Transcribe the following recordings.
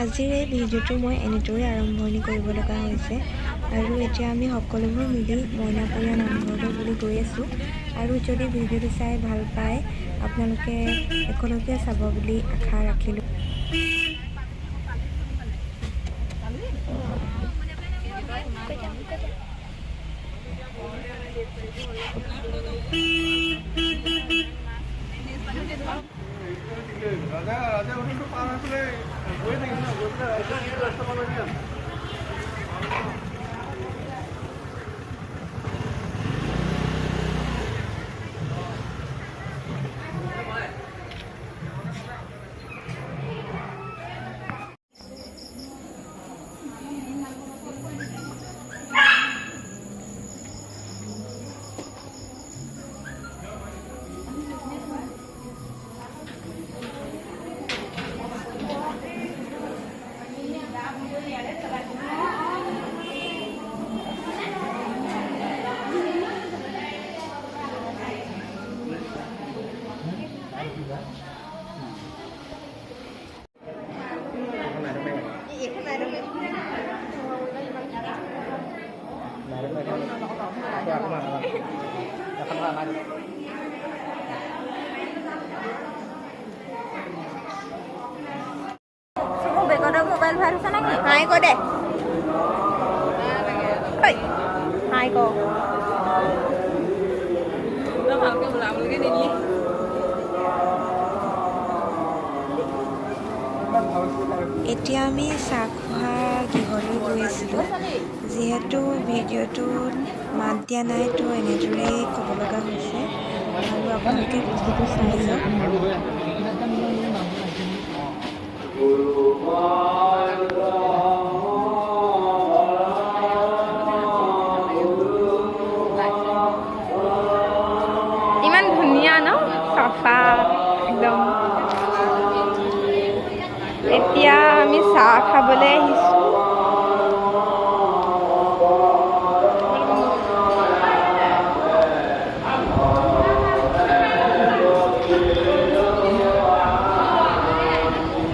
আজিৰ এই ভিডিঅ'টো মই এনেদৰে আৰম্ভণি কৰিব লগা হৈছে আৰু এতিয়া আমি সকলোবোৰ মিলি মইনাপৰীয়া নামঘৰলৈ বুলি গৈ আছোঁ আৰু যদি ভিডিঅ'টো চাই ভাল পায় আপোনালোকে একেলগে চাব বুলি আশা ৰাখিলোঁ। মোবাইল ভাল আছে নাকি হাই ক দে হাই ক ভালকে ওলাবলৈকে নিদিয়ে। এতিয়া আমি চাহ খোৱা গৃহলৈ গৈ আছিলোঁ। যিহেতু ভিডিঅ'টোত মাত দিয়া নাই তো এনেদৰেই ক'ব লগা হৈছে আৰু আপোনালোকে ভিডিঅ'টো চাই যাওক। ইমান ধুনীয়া ন চাফা একদম। এতিয়া আমি চাহ খাবলৈ আহিছোঁ।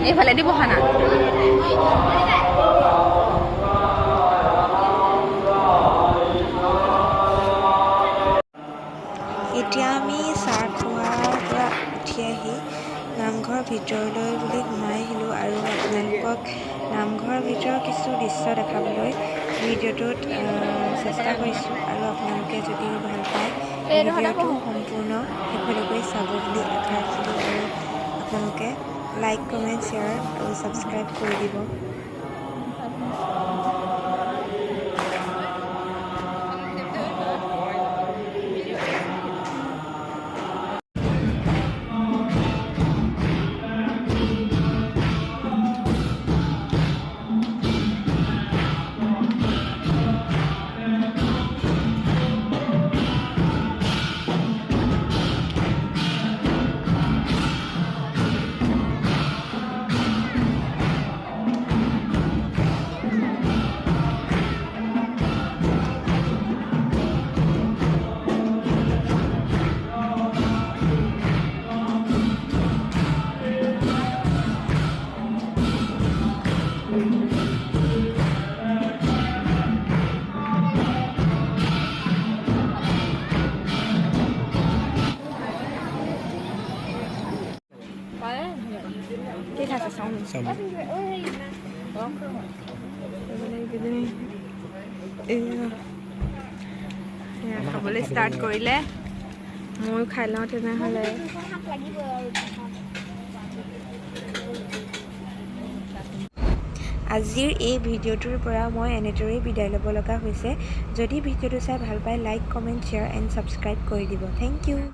এইফালে দি বহা না এতিয়া আমি চাহ খোৱাৰ পৰা উঠি আহি নামঘৰ ভিতৰলৈ বুলি সোমাই আহিলোঁ আৰু আপোনালোকক নামঘৰৰ ভিতৰৰ কিছু দৃশ্য দেখাবলৈ ভিডিঅ'টোত চেষ্টা কৰিছোঁ আৰু আপোনালোকে যদি ভাল পায় ভিডিঅ'টো সম্পূৰ্ণ শেষলৈকে চাব বুলি আশা ৰাখিলোঁ আৰু আপোনালোকে লাইক কমেণ্ট শ্বেয়াৰ আৰু ছাবস্ক্ৰাইব কৰি দিব। ঠিক আছে চাওঁ খাবলৈ ষ্টাৰ্ট কৰিলে ময়ো খাই লওঁ তেনেহ'লে। আজিৰ এই ভিডিঅ'টোৰ পৰা মই এনেদৰেই বিদায় ল'ব লগা হৈছে। যদি ভিডিঅ'টো চাই ভাল পায় like comment share and subscribe কৰি দিব। Thank U.